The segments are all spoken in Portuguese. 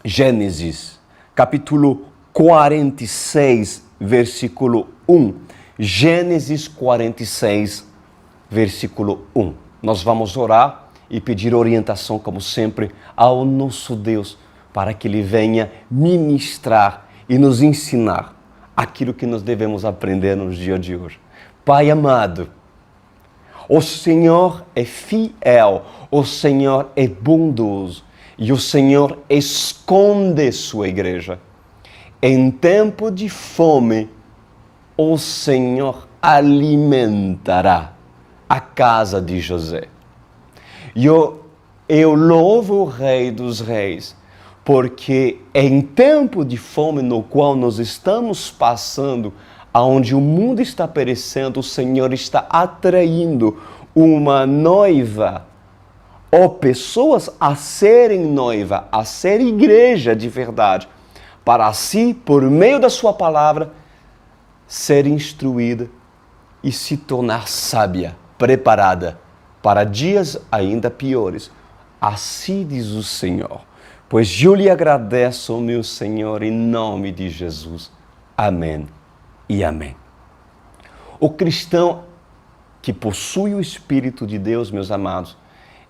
Gênesis, capítulo 46, versículo 1. Gênesis 46, versículo 1. Nós vamos orar e pedir orientação, como sempre, ao nosso Deus, para que Ele venha ministrar e nos ensinar aquilo que nós devemos aprender nos dias de hoje. Pai amado, o Senhor é fiel, o Senhor é bondoso e o Senhor esconde sua igreja. Em tempo de fome, o Senhor alimentará a casa de José. Eu louvo o Rei dos Reis, porque em tempo de fome no qual nós estamos passando, onde o mundo está perecendo, o Senhor está atraindo uma noiva, ou pessoas a serem noiva, a ser igreja de verdade, para assim, por meio da sua palavra, ser instruída e se tornar sábia, preparada para dias ainda piores. Assim diz o Senhor. Pois eu lhe agradeço, meu Senhor, em nome de Jesus. Amém e amém. O cristão que possui o Espírito de Deus, meus amados,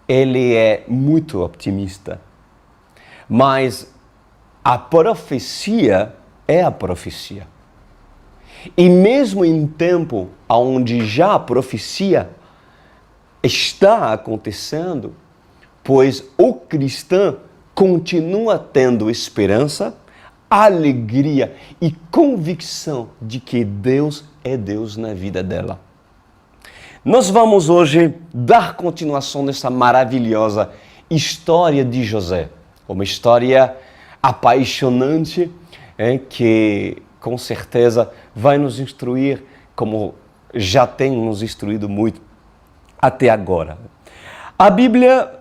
ele é muito optimista. Mas a profecia é a profecia. E mesmo em tempo onde já a profecia está acontecendo, pois o cristão continua tendo esperança, alegria e convicção de que Deus é Deus na vida dela. Nós vamos hoje dar continuação nessa maravilhosa história de José. Uma história apaixonante, que com certeza vai nos instruir, como já tem nos instruído muito até agora. A Bíblia,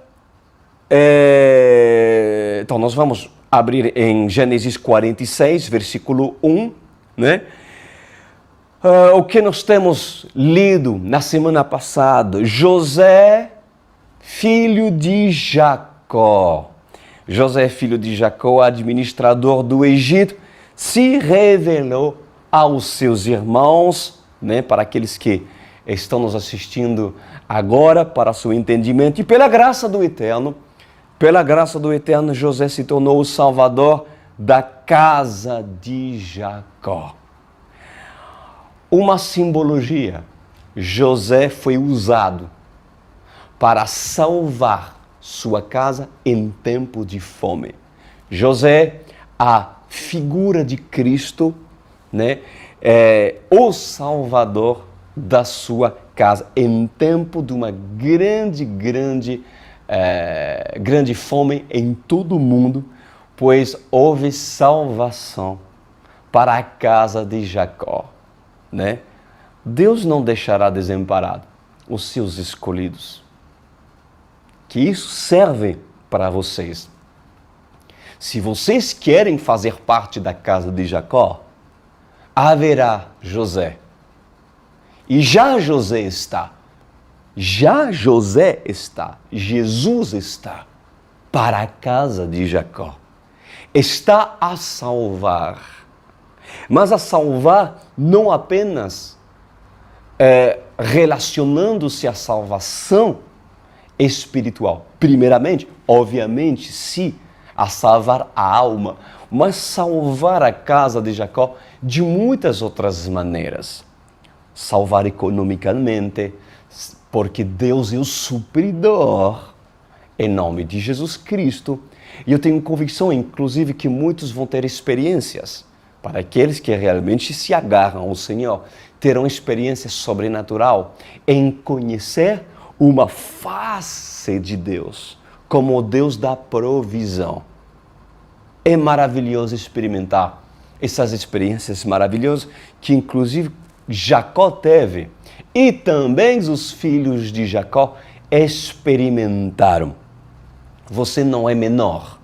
então nós vamos abrir em Gênesis 46, versículo 1, né? O que nós temos lido na semana passada, José, filho de Jacó. José, filho de Jacó, administrador do Egito, se revelou aos seus irmãos, né, para aqueles que estão nos assistindo agora, para seu entendimento, e pela graça do Eterno, José se tornou o salvador da casa de Jacó. Uma simbologia, José foi usado para salvar sua casa em tempo de fome. José, a figura de Cristo, né, o salvador da sua casa em tempo de uma grande fome em todo o mundo, pois houve salvação para a casa de Jacó, né? Deus não deixará desamparado os seus escolhidos. Que isso serve para vocês. Se vocês querem fazer parte da casa de Jacó, haverá José. E já José está, Jesus está para a casa de Jacó. Está a salvar. Mas a salvar não apenas relacionando-se à salvação espiritual. Primeiramente, obviamente, sim, a salvar a alma, mas salvar a casa de Jacó de muitas outras maneiras. Salvar economicamente, porque Deus é o supridor, em nome de Jesus Cristo. E eu tenho convicção, inclusive, que muitos vão ter experiências. Para aqueles que realmente se agarram ao Senhor, terão experiência sobrenatural em conhecer uma face de Deus, como o Deus da provisão. É maravilhoso experimentar essas experiências maravilhosas que, inclusive, Jacó teve e também os filhos de Jacó experimentaram. Você não é menor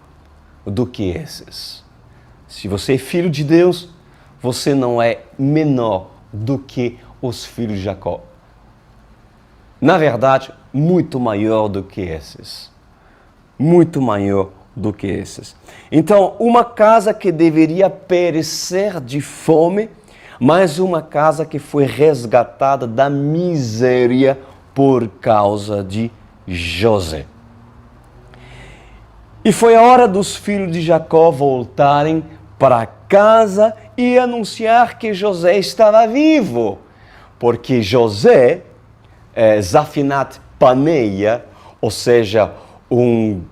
do que esses. Se você é filho de Deus, você não é menor do que os filhos de Jacó. Na verdade, muito maior do que esses. Muito maior do que esses. Então, uma casa que deveria perecer de fome, mas uma casa que foi resgatada da miséria por causa de José. E foi a hora dos filhos de Jacó voltarem para casa e anunciar que José estava vivo. Porque José, Zafinat Paneia, ou seja, um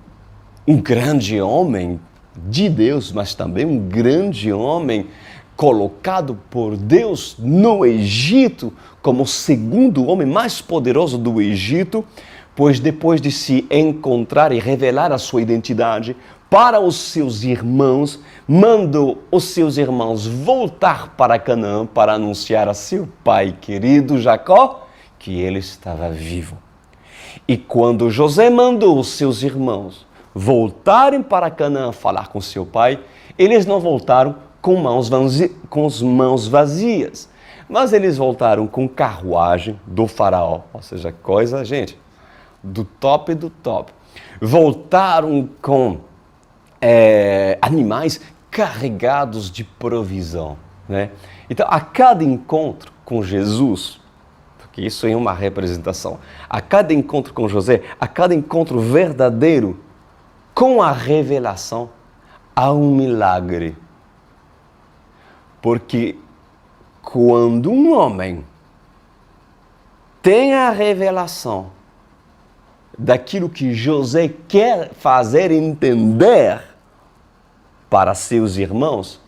grande homem de Deus, mas também um grande homem colocado por Deus no Egito como o segundo homem mais poderoso do Egito, pois depois de se encontrar e revelar a sua identidade para os seus irmãos, mandou os seus irmãos voltar para Canaã para anunciar a seu pai querido Jacó que ele estava vivo. E quando José mandou os seus irmãos voltarem para Canaã falar com seu pai, eles não voltaram com as mãos vazias, mas eles voltaram com carruagem do faraó, ou seja, coisa, gente, do top do top. Voltaram com animais carregados de provisão, né? Então, a cada encontro com Jesus, porque isso é uma representação, a cada encontro com José, a cada encontro verdadeiro com a revelação, há um milagre. Porque quando um homem tem a revelação daquilo que José quer fazer entender para seus irmãos,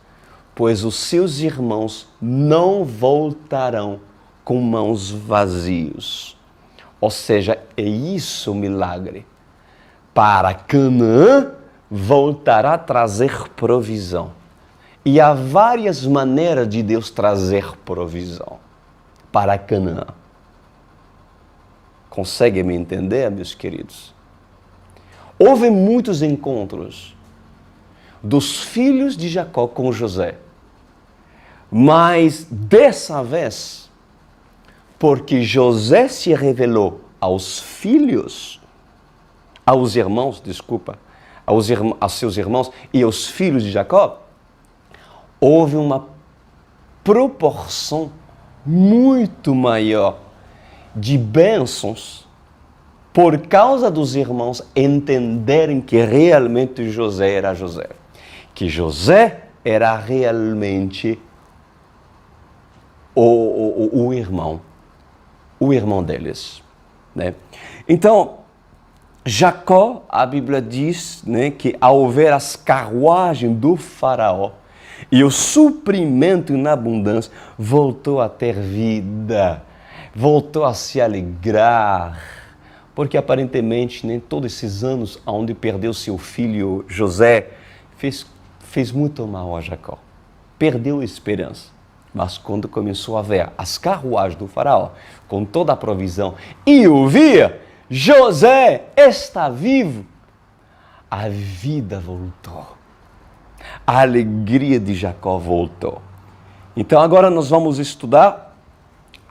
pois os seus irmãos não voltarão com mãos vazios. Ou seja, é isso o milagre. Para Canaã voltará a trazer provisão. E há várias maneiras de Deus trazer provisão para Canaã. Conseguem me entender, meus queridos? Houve muitos encontros dos filhos de Jacó com José. Mas dessa vez, porque José se revelou aos seus irmãos e aos filhos de Jacó, houve uma proporção muito maior de bênçãos por causa dos irmãos entenderem que realmente José era José. Que José era realmente o irmão deles, né? Então, Jacó, a Bíblia diz, né, que ao ver as carruagens do faraó e o suprimento em abundância, voltou a ter vida, voltou a se alegrar, porque aparentemente nem todos esses anos onde perdeu seu filho José fez muito mal a Jacó, perdeu a esperança. Mas quando começou a ver as carruagens do faraó, com toda a provisão, e ouvir, José está vivo, a vida voltou. A alegria de Jacó voltou. Então agora nós vamos estudar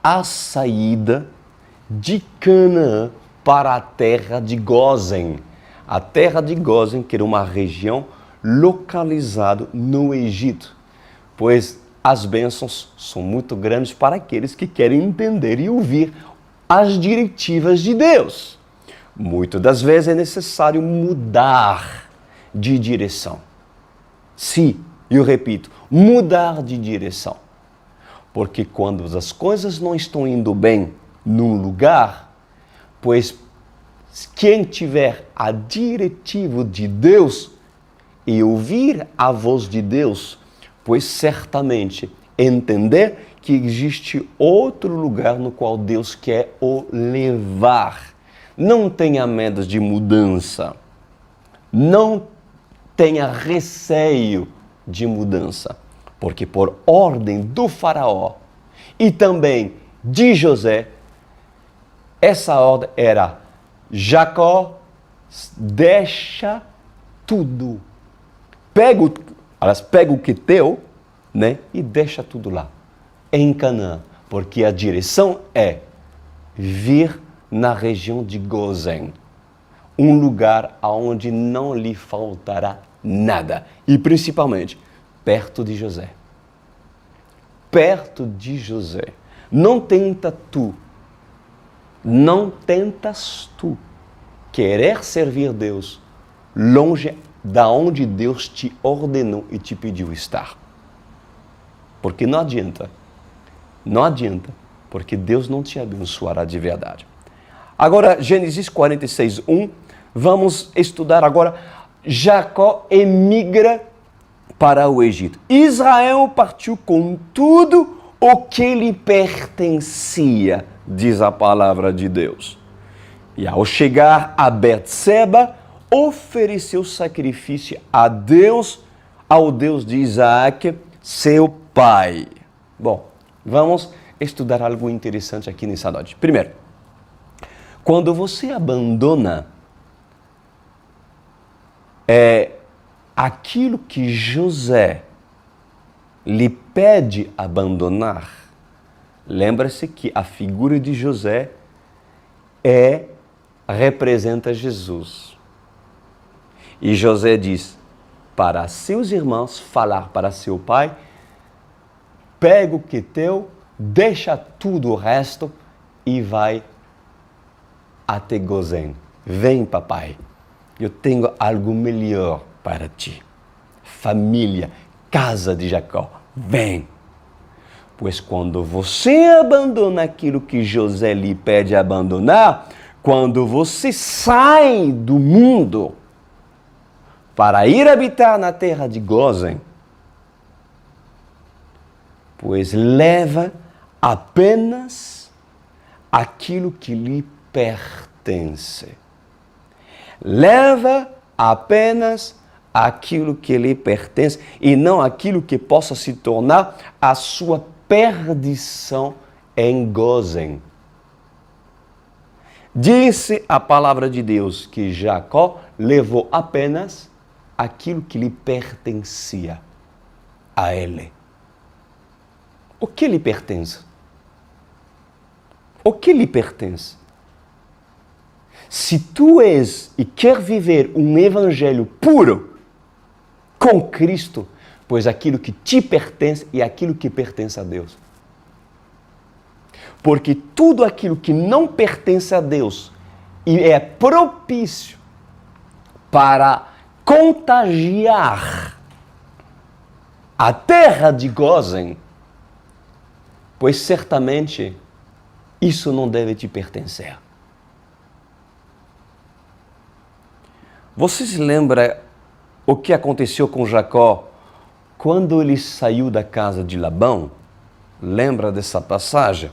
a saída de Canaã para a terra de Gósen. A terra de Gósen, que era uma região localizada no Egito, pois as bênçãos são muito grandes para aqueles que querem entender e ouvir as diretivas de Deus. Muitas das vezes é necessário mudar de direção. Sim, eu repito, mudar de direção. Porque quando as coisas não estão indo bem num lugar, pois quem tiver a diretiva de Deus e ouvir a voz de Deus, pois certamente entender que existe outro lugar no qual Deus quer o levar. Não tenha medo de mudança. Não tenha receio de mudança. Porque por ordem do faraó e também de José, essa ordem era: Jacó, deixa tudo. Pega o que é teu, né, e deixa tudo lá, em Canaã, porque a direção é vir na região de Gósen, um lugar onde não lhe faltará nada. E principalmente, perto de José. Perto de José. Não tentas tu querer servir Deus longe da onde Deus te ordenou e te pediu estar. Porque não adianta. Não adianta, porque Deus não te abençoará de verdade. Agora, Gênesis 46, 1, vamos estudar agora. Jacó emigra para o Egito. Israel partiu com tudo o que lhe pertencia, diz a palavra de Deus. E ao chegar a Betseba, ofereceu sacrifício a Deus, ao Deus de Isaac, seu pai. Bom, vamos estudar algo interessante aqui nessa noite. Primeiro, quando você abandona aquilo que José lhe pede abandonar, lembra-se que a figura de José representa Jesus. E José diz para seus irmãos falar para seu pai: pega o que é teu, deixa tudo o resto e vai até Gozém. Vem, papai, eu tenho algo melhor para ti. Família, casa de Jacó, vem. Pois quando você abandona aquilo que José lhe pede abandonar, quando você sai do mundo para ir habitar na terra de Gozém, pois leva apenas aquilo que lhe pertence. Leva apenas aquilo que lhe pertence e não aquilo que possa se tornar a sua perdição em Gozém. Disse a palavra de Deus que Jacó levou apenas aquilo que lhe pertencia a ele. O que lhe pertence? O que lhe pertence? Se tu és e quer viver um evangelho puro com Cristo, pois aquilo que te pertence é aquilo que pertence a Deus. Porque tudo aquilo que não pertence a Deus e é propício para contagiar a terra de Gozém, pois certamente isso não deve te pertencer. Você se lembra o que aconteceu com Jacó quando ele saiu da casa de Labão? Lembra dessa passagem?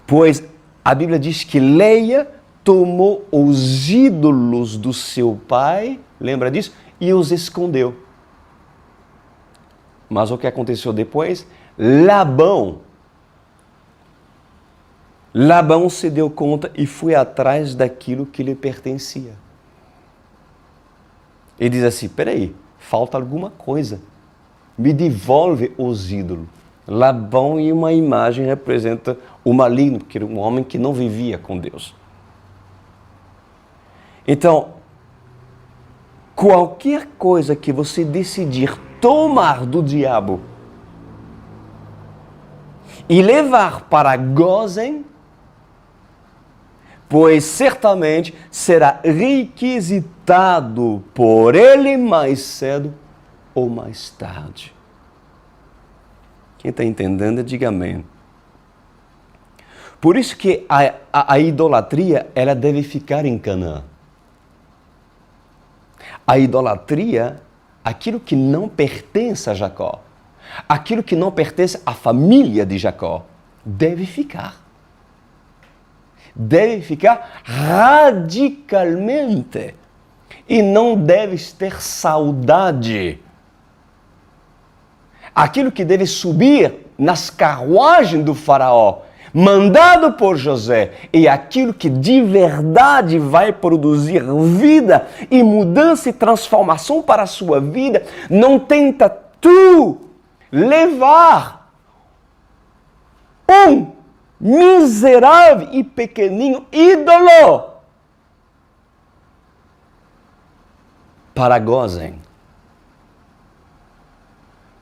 Pois a Bíblia diz que Leia tomou os ídolos do seu pai, lembra disso? E os escondeu. Mas o que aconteceu depois? Labão se deu conta e foi atrás daquilo que lhe pertencia. Ele diz assim: peraí, falta alguma coisa. Me devolve os ídolos. Labão, em uma imagem, representa o maligno, porque era um homem que não vivia com Deus. Então, qualquer coisa que você decidir tomar do diabo e levar para Gozém, pois certamente será requisitado por ele mais cedo ou mais tarde. Quem está entendendo, diga amém. Por isso que a idolatria, ela deve ficar em Canaã. A idolatria, aquilo que não pertence a Jacó, aquilo que não pertence à família de Jacó, deve ficar. Deve ficar radicalmente. E não deves ter saudade. Aquilo que deve subir nas carruagens do faraó, mandado por José, e aquilo que de verdade vai produzir vida e mudança e transformação para a sua vida, não tenta tu levar um miserável e pequenino ídolo para Gósen.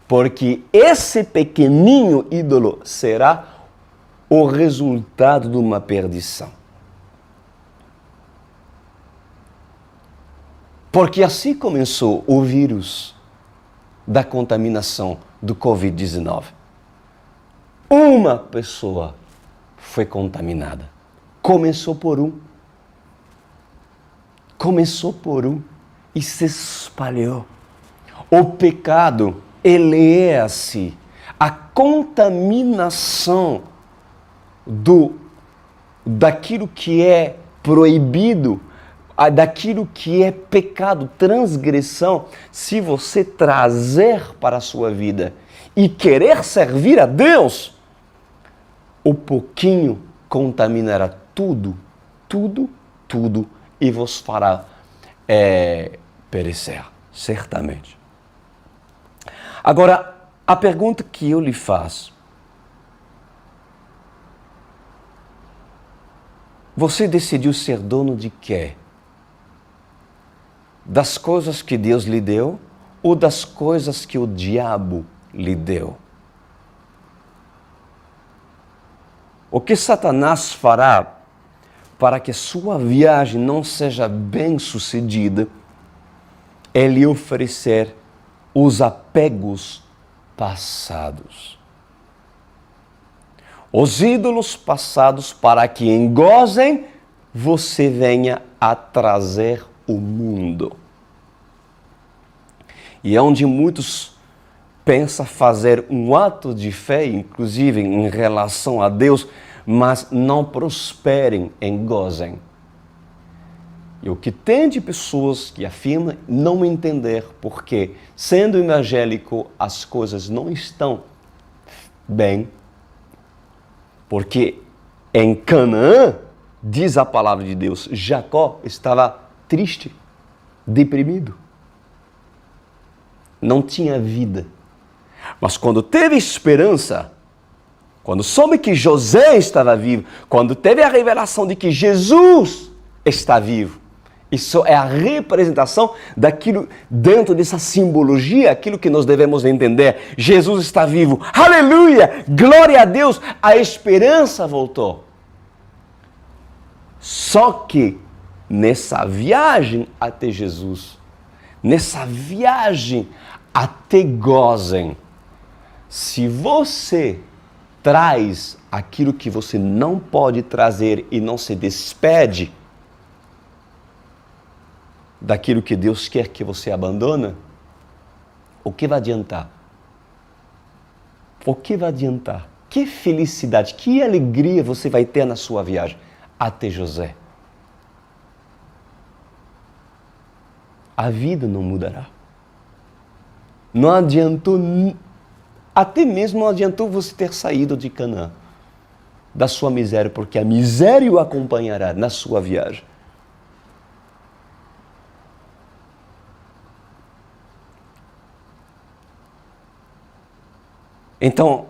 Porque esse pequenino ídolo será o resultado de uma perdição. Porque assim começou o vírus da contaminação do Covid-19. Uma pessoa foi contaminada. Começou por um. Começou por um e se espalhou. O pecado, ele é assim. A contaminação daquilo que é proibido, daquilo que é pecado, transgressão, se você trazer para a sua vida e querer servir a Deus, o pouquinho contaminará tudo e vos fará perecer, certamente. Agora, a pergunta que eu lhe faço: você decidiu ser dono de quê? Das coisas que Deus lhe deu ou das coisas que o diabo lhe deu? O que Satanás fará para que sua viagem não seja bem-sucedida é lhe oferecer os apegos passados. Os ídolos passados, para que em Gósen você venha a trazer o mundo. E é onde muitos pensam fazer um ato de fé, inclusive em relação a Deus, mas não prosperem em Gósen. E o que tem de pessoas que afirmam não entender porque, sendo evangélico, as coisas não estão bem, porque em Canaã, diz a palavra de Deus, Jacó estava triste, deprimido. Não tinha vida. Mas quando teve esperança, quando soube que José estava vivo, quando teve a revelação de que Jesus está vivo, isso é a representação daquilo, dentro dessa simbologia, aquilo que nós devemos entender. Jesus está vivo. Aleluia! Glória a Deus! A esperança voltou. Só que nessa viagem até Jesus, nessa viagem até Gósen, se você traz aquilo que você não pode trazer e não se despede daquilo que Deus quer que você abandone, o que vai adiantar? O que vai adiantar? Que felicidade, que alegria você vai ter na sua viagem até José? A vida não mudará. Não adiantou, até mesmo não adiantou você ter saído de Canaã, da sua miséria, porque a miséria o acompanhará na sua viagem. Então,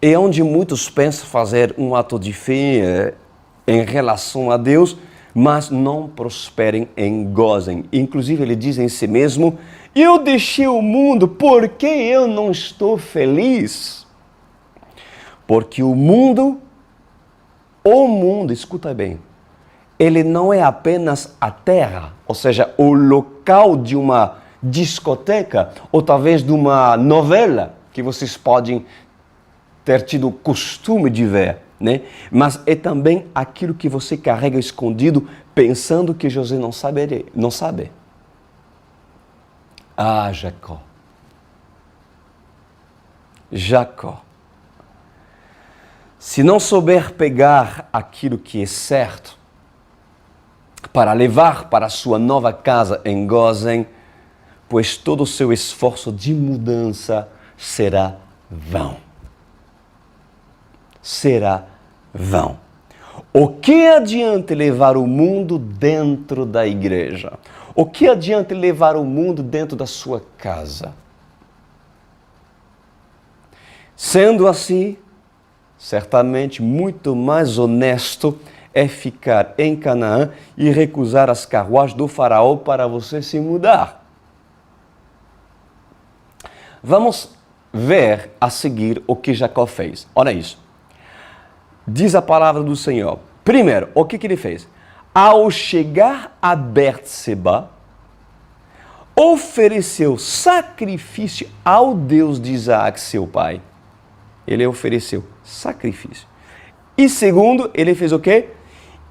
é onde muitos pensam fazer um ato de fé em relação a Deus, mas não prosperem em Gósen. Inclusive, ele diz em si mesmo: eu deixei o mundo porque eu não estou feliz. Porque o mundo, escuta bem, ele não é apenas a terra, ou seja, o local de uma discoteca, ou talvez de uma novela, que vocês podem ter tido o costume de ver, né? Mas é também aquilo que você carrega escondido, pensando que José não sabe. Ah, Jacó. Se não souber pegar aquilo que é certo para levar para a sua nova casa em Gósen, pois todo o seu esforço de mudança será vão. Será vão. O que adianta levar o mundo dentro da igreja? O que adianta levar o mundo dentro da sua casa? Sendo assim, certamente muito mais honesto é ficar em Canaã e recusar as carruagens do faraó para você se mudar. Vamos ver a seguir o que Jacó fez. Olha isso. Diz a palavra do Senhor. Primeiro, o que ele fez? Ao chegar a Berseba, ofereceu sacrifício ao Deus de Isaac, seu pai. Ele ofereceu sacrifício. E segundo, ele fez o quê?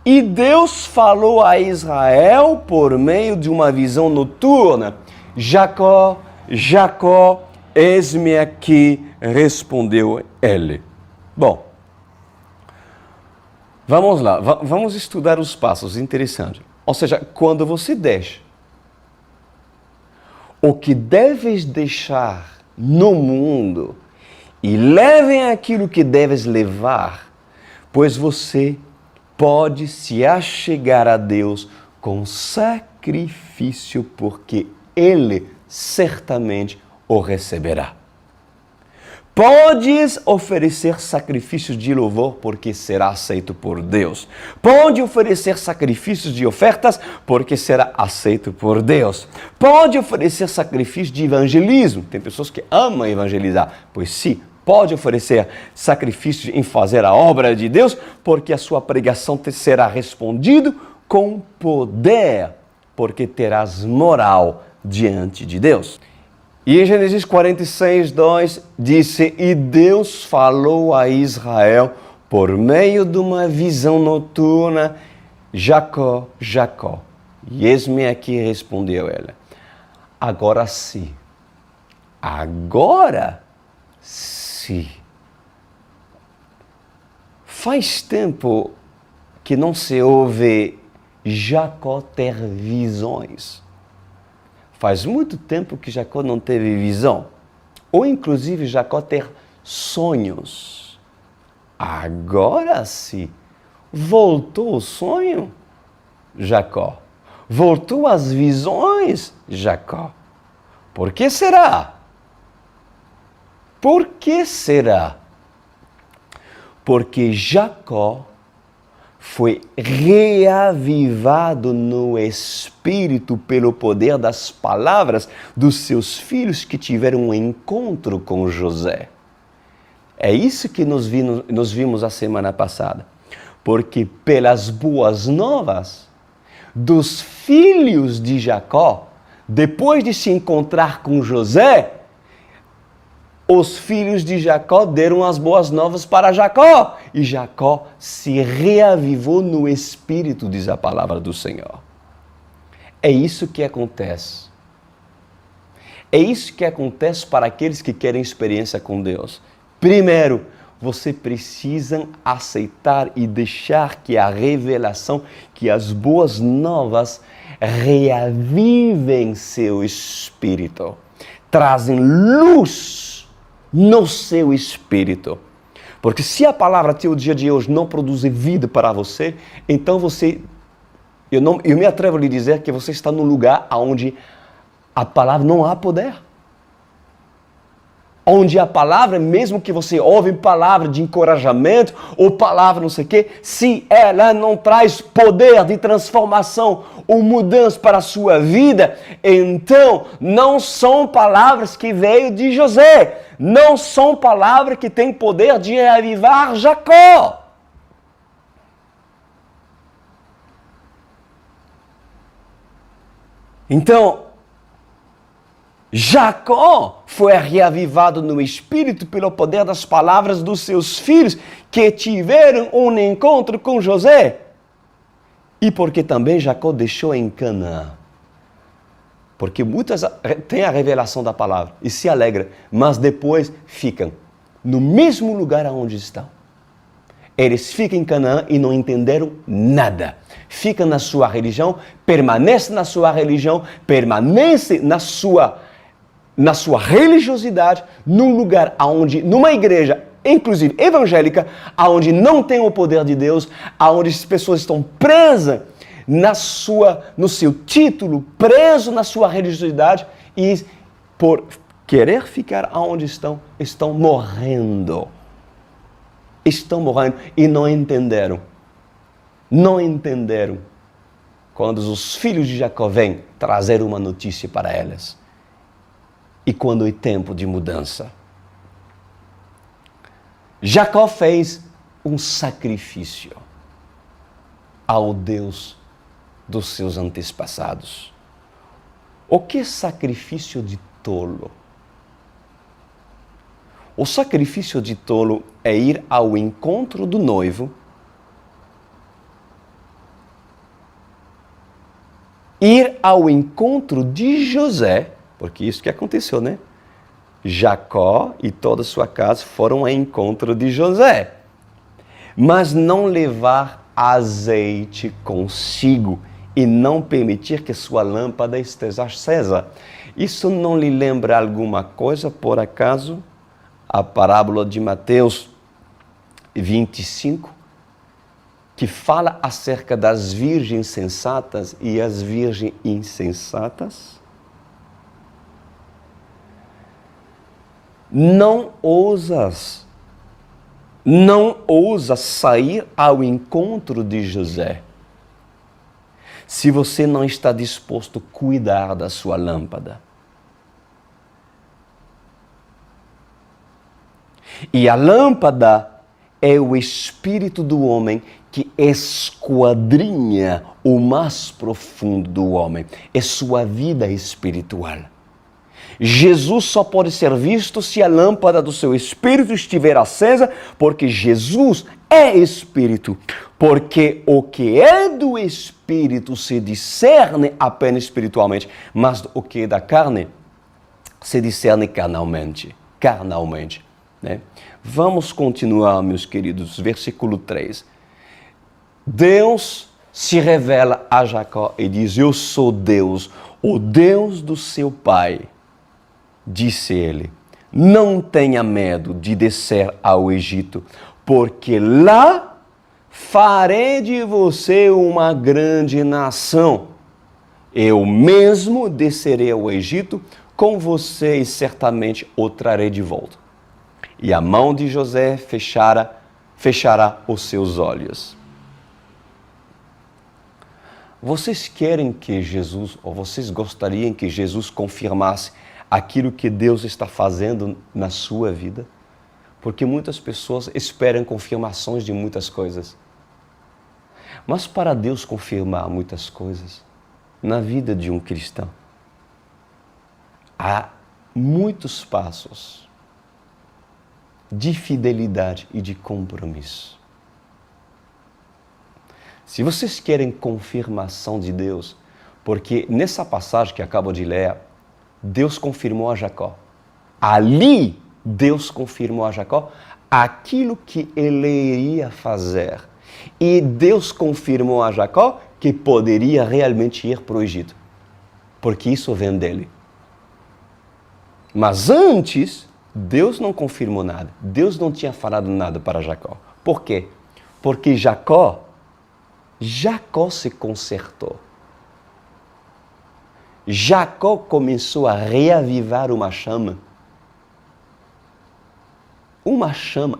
E Deus falou a Israel por meio de uma visão noturna. Jacó, Jacó, eis-me aqui, respondeu ele. Bom, vamos lá, vamos estudar os passos, interessante. Ou seja, quando você deixa o que deves deixar no mundo e levem aquilo que deves levar, pois você pode se achegar a Deus com sacrifício, porque Ele certamente o receberá. Podes oferecer sacrifícios de louvor, porque será aceito por Deus. Pode oferecer sacrifícios de ofertas, porque será aceito por Deus. Pode oferecer sacrifício de evangelismo. Tem pessoas que amam evangelizar. Pois sim, pode oferecer sacrifícios em fazer a obra de Deus, porque a sua pregação te será respondido com poder, porque terás moral diante de Deus. E em Gênesis 46, 2, disse, e Deus falou a Israel por meio de uma visão noturna, Jacó, Jacó. E eis-me aqui, respondeu ele. Agora sim. Agora sim. Faz tempo que não se ouve Jacó ter visões. Faz muito tempo que Jacó não teve visão. Ou inclusive Jacó ter sonhos. Agora sim. Voltou o sonho? Jacó. Voltou as visões? Jacó. Por que será? Por que será? Porque Jacó foi reavivado no espírito pelo poder das palavras dos seus filhos que tiveram um encontro com José. É isso que nós vimos a semana passada. Porque pelas boas novas dos filhos de Jacó, depois de se encontrar com José, os filhos de Jacó deram as boas novas para Jacó. E Jacó se reavivou no espírito, diz a palavra do Senhor. É isso que acontece. É isso que acontece para aqueles que querem experiência com Deus. Primeiro, você precisa aceitar e deixar que a revelação, que as boas novas reavivem seu espírito. Trazem luz no seu espírito. Porque se a palavra até o dia de hoje não produz vida para você, então eu me atrevo a lhe dizer que você está num lugar onde a palavra não há poder. Onde a palavra, mesmo que você ouve palavra de encorajamento ou palavra não sei o quê, se ela não traz poder de transformação ou mudança para a sua vida, então não são palavras que veio de José, não são palavras que têm poder de reavivar Jacó. Então, Jacó foi reavivado no espírito pelo poder das palavras dos seus filhos que tiveram um encontro com José. E porque também Jacó deixou em Canaã. Porque muitas têm a revelação da palavra e se alegram, mas depois ficam no mesmo lugar onde estão. Eles ficam em Canaã e não entenderam nada. Ficam na sua religião, permanecem na sua religião, permanecem na sua religiosidade, num lugar onde, numa igreja, inclusive evangélica, onde não tem o poder de Deus, onde as pessoas estão presas no seu título, preso na sua religiosidade e por querer ficar onde estão morrendo. Estão morrendo e não entenderam. Não entenderam quando os filhos de Jacó vêm trazer uma notícia para elas. e quando é tempo de mudança. Jacó fez um sacrifício ao Deus dos seus antepassados. O que é sacrifício de tolo? O sacrifício de tolo é ir ao encontro do noivo, ir ao encontro de José, porque isso que aconteceu, né? Jacó e toda a sua casa foram ao encontro de José, mas não levar azeite consigo e não permitir que sua lâmpada esteja acesa. Isso não lhe lembra alguma coisa, por acaso? A parábola de Mateus 25, que fala acerca das virgens sensatas e as virgens insensatas? Não ousas sair ao encontro de José se você não está disposto a cuidar da sua lâmpada. E a lâmpada é o espírito do homem que esquadrinha o mais profundo do homem. É sua vida espiritual. Jesus só pode ser visto se a lâmpada do seu espírito estiver acesa, porque Jesus é espírito. Porque o que é do espírito se discerne apenas espiritualmente, mas o que é da carne se discerne carnalmente. Né? Vamos continuar, meus queridos, versículo 3. Deus se revela a Jacó e diz: eu sou Deus, o Deus do seu pai. Disse ele: não tenha medo de descer ao Egito, porque lá farei de você uma grande nação. Eu mesmo descerei ao Egito com você e certamente o trarei de volta. E a mão de José fechará os seus olhos. Vocês querem que Jesus, ou vocês gostariam que Jesus confirmasse aquilo que Deus está fazendo na sua vida? Porque muitas pessoas esperam confirmações de muitas coisas. Mas para Deus confirmar muitas coisas na vida de um cristão, há muitos passos de fidelidade e de compromisso. Se vocês querem confirmação de Deus, porque nessa passagem que acabo de ler, Deus confirmou a Jacó. Ali, Deus confirmou a Jacó aquilo que ele iria fazer. E Deus confirmou a Jacó que poderia realmente ir para o Egito, porque isso vem dele. Mas antes, Deus não confirmou nada. Deus não tinha falado nada para Jacó. Por quê? Porque Jacó se consertou. Jacó começou a reavivar uma chama.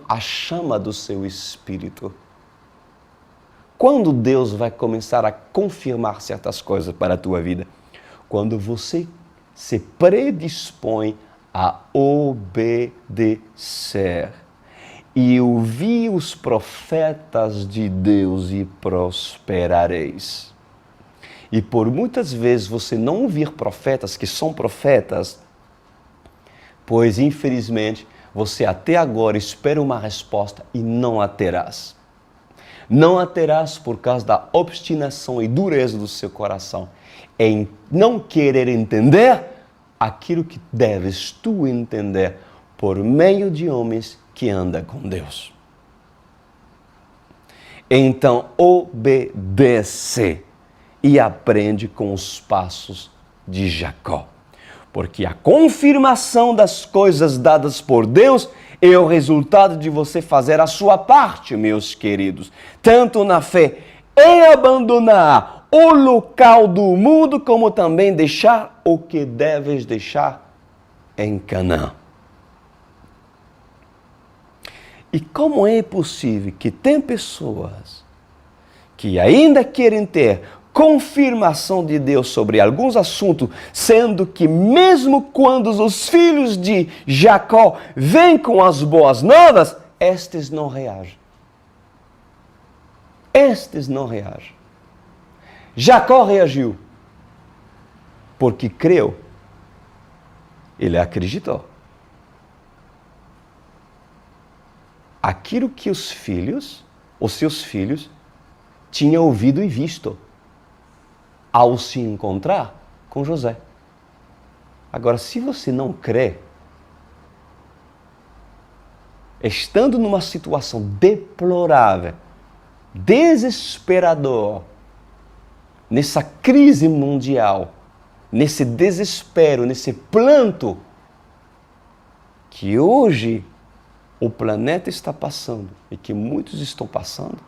A chama do seu espírito. Quando Deus vai começar a confirmar certas coisas para a tua vida? Quando você se predispõe a obedecer e ouvir os profetas de Deus e prosperareis. E por muitas vezes você não ouvir profetas que são profetas, pois infelizmente você até agora espera uma resposta e não a terás. Não a terás por causa da obstinação e dureza do seu coração, em não querer entender aquilo que deves tu entender por meio de homens que andam com Deus. Então, obedece e aprende com os passos de Jacó. Porque a confirmação das coisas dadas por Deus é o resultado de você fazer a sua parte, meus queridos. Tanto na fé em abandonar o local do mundo, como também deixar o que deves deixar em Canaã. E como é possível que tem pessoas que ainda querem ter confirmação de Deus sobre alguns assuntos, sendo que mesmo quando os filhos de Jacó vêm com as boas novas, estes não reagem. Estes não reagem. Jacó reagiu porque creu. Ele acreditou. Aquilo que os seus filhos, tinham ouvido e visto ao se encontrar com José. Agora, se você não crê, estando numa situação deplorável, desesperadora, nessa crise mundial, nesse desespero, nesse planto que hoje o planeta está passando e que muitos estão passando,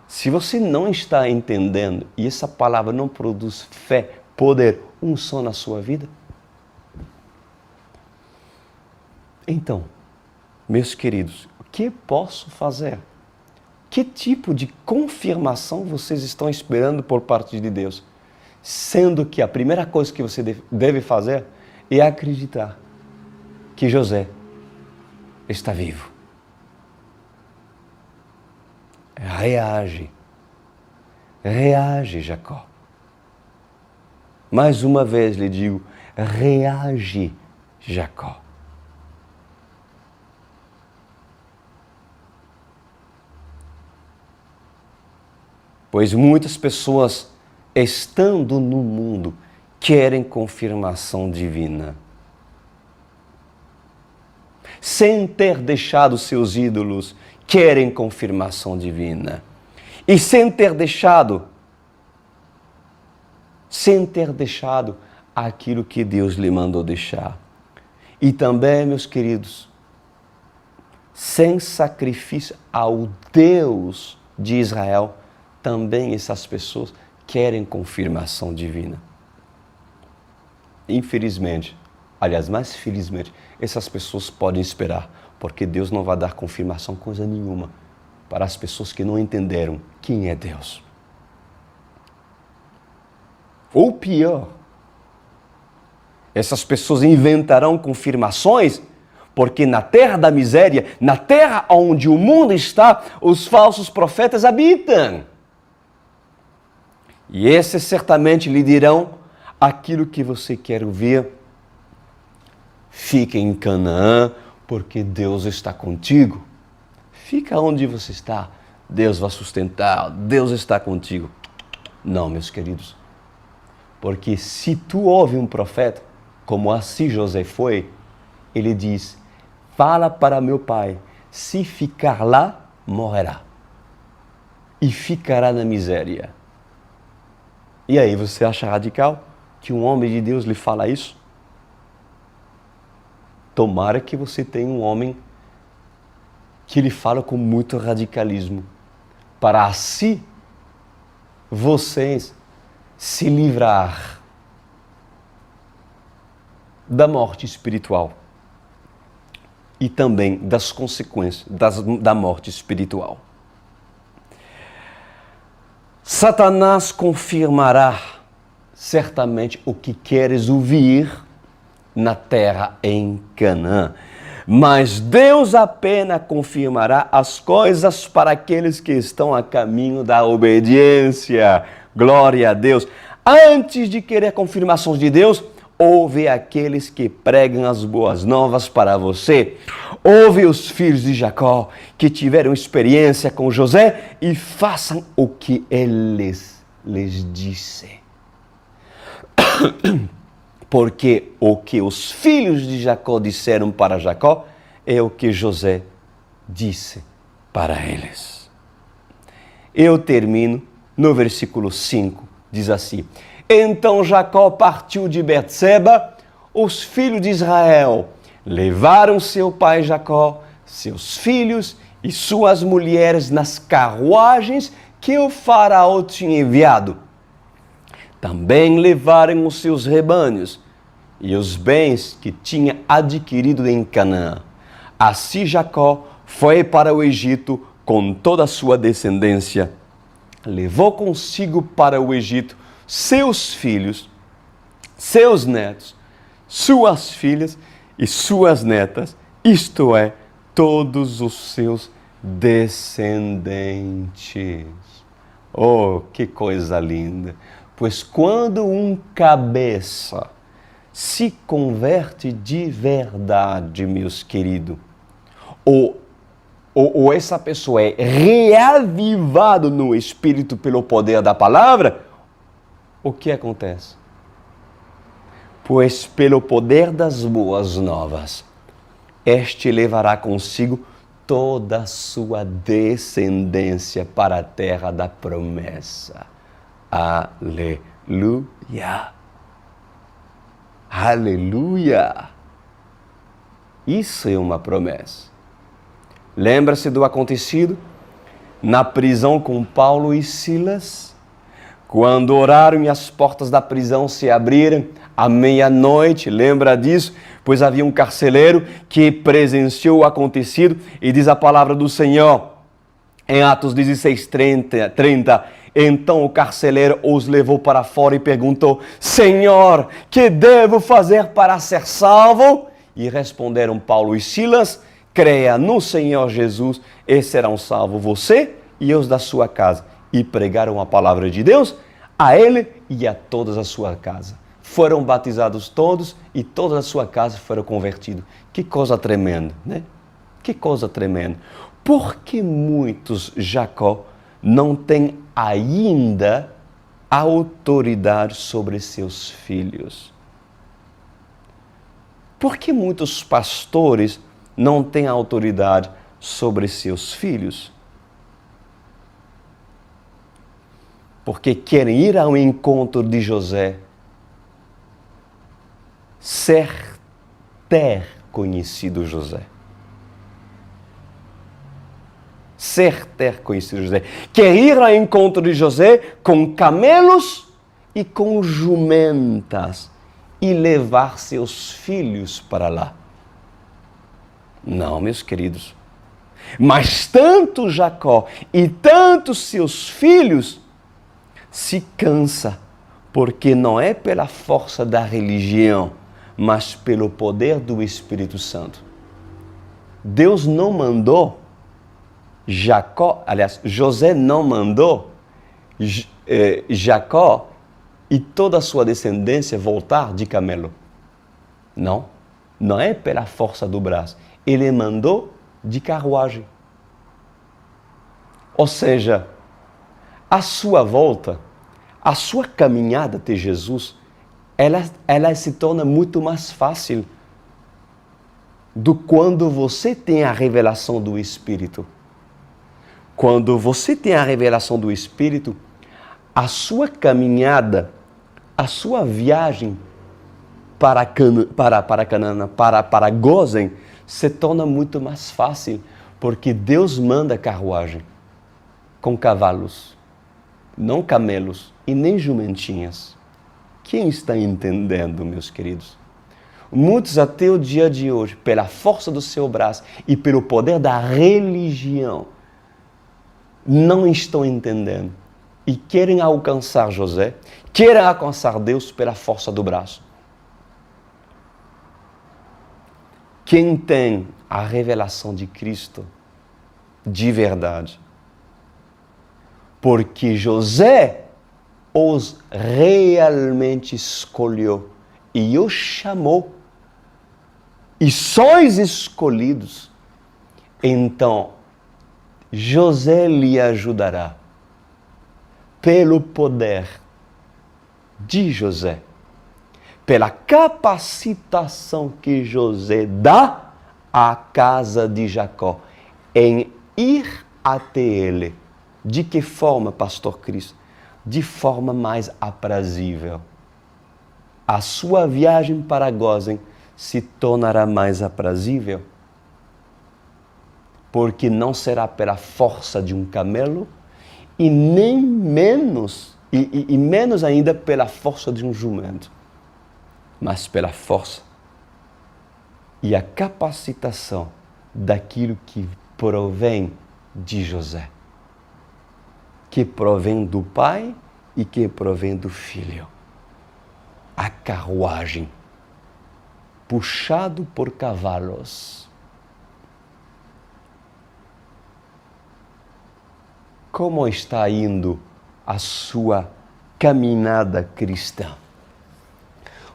se você não está entendendo e essa palavra não produz fé, poder, unção na sua vida, então, meus queridos, o que posso fazer? Que tipo de confirmação vocês estão esperando por parte de Deus? Sendo que a primeira coisa que você deve fazer é acreditar que José está vivo. Reage. Reage, Jacó. Mais uma vez lhe digo, reage, Jacó. Pois muitas pessoas, estando no mundo, querem confirmação divina. Sem ter deixado seus ídolos, querem confirmação divina. E sem ter deixado aquilo que Deus lhe mandou deixar. E também, meus queridos, sem sacrifício ao Deus de Israel, também essas pessoas querem confirmação divina. Infelizmente, aliás, mais felizmente, essas pessoas podem esperar, porque Deus não vai dar confirmação coisa nenhuma para as pessoas que não entenderam quem é Deus. Ou pior, essas pessoas inventarão confirmações, porque na terra da miséria, na terra onde o mundo está, os falsos profetas habitam. E esses certamente lhe dirão aquilo que você quer ouvir. Fique em Canaã, porque Deus está contigo. Fica onde você está, Deus vai sustentar, Deus está contigo. Não, meus queridos, porque se tu ouve um profeta, como assim José foi, ele diz, fala para meu pai, se ficar lá, morrerá. E ficará na miséria. E aí, você acha radical que um homem de Deus lhe fala isso? Tomara que você tenha um homem que lhe fala com muito radicalismo, para assim vocês se livrar da morte espiritual e também das consequências da morte espiritual. Satanás confirmará certamente o que queres ouvir na terra em Canaã, mas Deus apenas confirmará as coisas para aqueles que estão a caminho da obediência. Glória a Deus. Antes de querer confirmações de Deus, ouve aqueles que pregam as boas novas para você. Ouve os filhos de Jacó que tiveram experiência com José e façam o que eles lhes disse. Porque o que os filhos de Jacó disseram para Jacó é o que José disse para eles. Eu termino no versículo 5, diz assim: Então Jacó partiu de Berseba, os filhos de Israel levaram seu pai Jacó, seus filhos e suas mulheres nas carruagens que o faraó tinha enviado. Também levaram os seus rebanhos e os bens que tinha adquirido em Canaã. Assim Jacó foi para o Egito com toda a sua descendência. levou consigo para o Egito seus filhos, seus netos, suas filhas e suas netas, isto é, todos os seus descendentes. Oh, que coisa linda! Pois quando um cabeça se converte de verdade, meus queridos, ou essa pessoa é reavivada no Espírito pelo poder da palavra, o que acontece? Pois pelo poder das boas novas, este levará consigo toda a sua descendência para a terra da promessa. Aleluia! Aleluia! Isso é uma promessa. Lembra-se do acontecido na prisão com Paulo e Silas? Quando oraram e as portas da prisão se abriram à meia-noite, lembra disso? Pois havia um carcereiro que presenciou o acontecido e diz a palavra do Senhor em Atos 16:30. Então o carcereiro os levou para fora e perguntou: Senhor, que devo fazer para ser salvo? E responderam Paulo e Silas: creia no Senhor Jesus e serão salvos você e os da sua casa. E pregaram a palavra de Deus a ele e a toda a sua casa. Foram batizados todos e toda a sua casa foram convertidos. Que coisa tremenda, né? Que coisa tremenda. Por que muitos, Jacó, não têm ainda autoridade sobre seus filhos? Por que muitos pastores não têm autoridade sobre seus filhos? Porque querem ir ao encontro de José, ser ter conhecido José. Ser ter conhecido José. Quer ir ao encontro de José com camelos e com jumentas e levar seus filhos para lá. Não, meus queridos. Mas tanto Jacó e tanto seus filhos se cansa, porque não é pela força da religião, mas pelo poder do Espírito Santo. Deus não mandou José não mandou Jacó e toda a sua descendência voltar de camelo. Não, não é pela força do braço. Ele mandou de carruagem. Ou seja, a sua volta, a sua caminhada até Jesus, ela se torna muito mais fácil do quando você tem a revelação do Espírito. Quando você tem a revelação do Espírito, a sua caminhada, a sua viagem para Canaã, para Gósen, se torna muito mais fácil, porque Deus manda carruagem com cavalos, não camelos e nem jumentinhas. Quem está entendendo, meus queridos? Muitos até o dia de hoje, pela força do seu braço e pelo poder da religião, não estão entendendo e querem alcançar José, querem alcançar Deus pela força do braço. Quem tem a revelação de Cristo de verdade, porque José os realmente escolheu e os chamou, e sois escolhidos, então José lhe ajudará pelo poder de José, pela capacitação que José dá à casa de Jacó em ir até ele. De que forma, pastor Cristo? De forma mais aprazível. A sua viagem para Gósen se tornará mais aprazível, porque não será pela força de um camelo e nem menos, e menos ainda pela força de um jumento, mas pela força e a capacitação daquilo que provém de José. que provém do Pai e que provém do Filho. A carruagem, puxado por cavalos. Como está indo a sua caminhada cristã?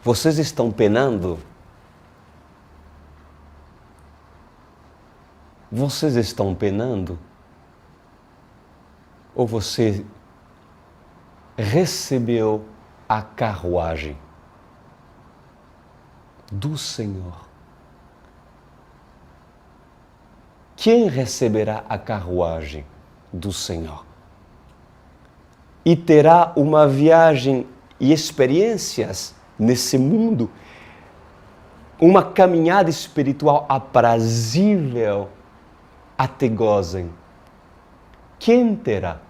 Vocês estão penando? Vocês estão penando? Ou você recebeu a carruagem do Senhor? Quem receberá a carruagem do Senhor? E terá uma viagem e experiências nesse mundo, uma caminhada espiritual aprazível, até gozem. Quem terá?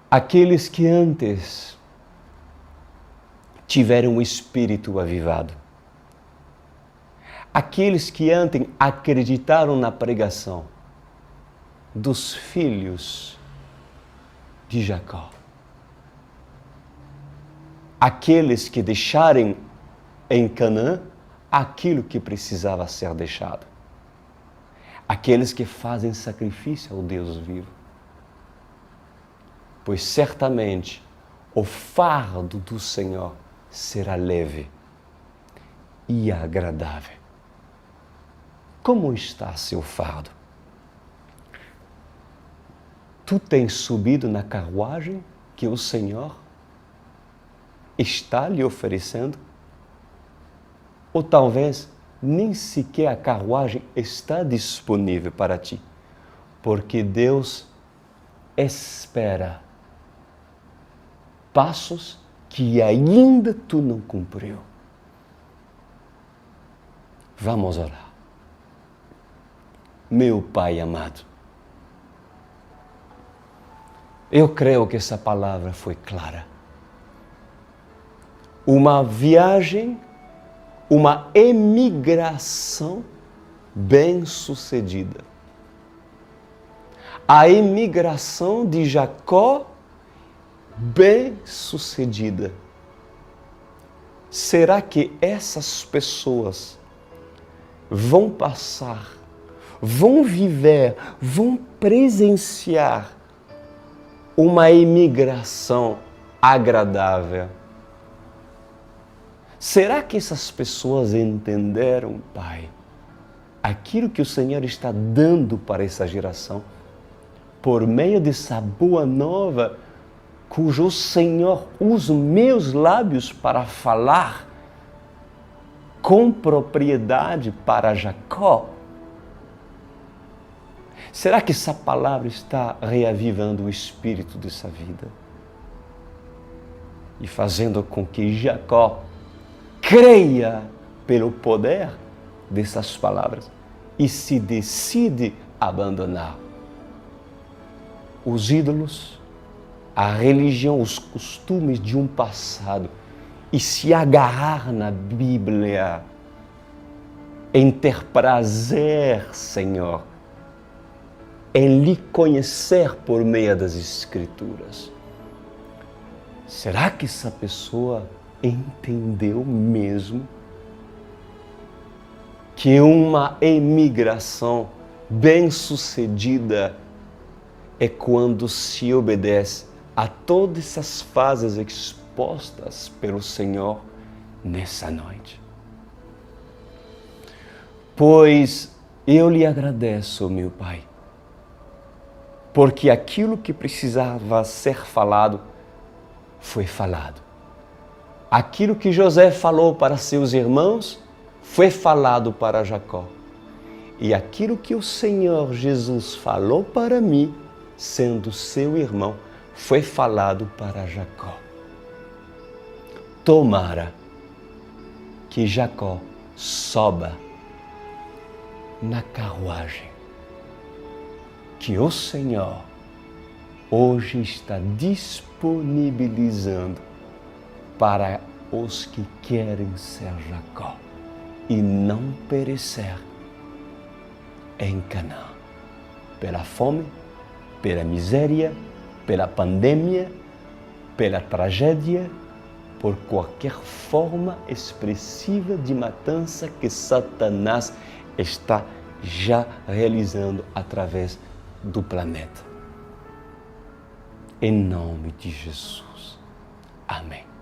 Aqueles que antes tiveram o espírito avivado. Aqueles que antes acreditaram na pregação dos filhos de Jacó. Aqueles que deixarem em Canaã aquilo que precisava ser deixado. Aqueles que fazem sacrifício ao Deus vivo. Pois certamente o fardo do Senhor será leve e agradável. Como está seu fardo? Tu tens subido na carruagem que o Senhor está lhe oferecendo? Ou talvez nem sequer a carruagem está disponível para ti, porque Deus espera passos que ainda tu não cumpriu. Vamos orar. Meu Pai amado, eu creio que essa palavra foi clara. Uma viagem, uma emigração bem-sucedida. A emigração de Jacó bem-sucedida. Será que essas pessoas vão passar, vão viver, vão presenciar uma imigração agradável? Será que essas pessoas entenderam, Pai, aquilo que o Senhor está dando para essa geração, por meio dessa boa nova, cujo Senhor usa meus lábios para falar com propriedade para Jacó? Será que essa palavra está reavivando o espírito dessa vida? E fazendo com que Jacó creia pelo poder dessas palavras e se decide abandonar os ídolos, a religião, os costumes de um passado e se agarrar na Bíblia, em ter prazer, Senhor, em lhe conhecer por meio das Escrituras. Será que essa pessoa entendeu mesmo que uma emigração bem-sucedida é quando se obedece a todas essas fases expostas pelo Senhor nessa noite? Pois eu lhe agradeço, meu Pai, porque aquilo que precisava ser falado foi falado. Aquilo que José falou para seus irmãos foi falado para Jacó. E aquilo que o Senhor Jesus falou para mim, sendo seu irmão, foi falado para Jacó. Tomara que Jacó soba na carruagem que o Senhor hoje está disponibilizando para os que querem ser Jacó e não perecer em Canaã. pela fome, pela miséria, pela pandemia, pela tragédia, por qualquer forma expressiva de matança que Satanás está já realizando através do planeta. Em nome de Jesus. Amém.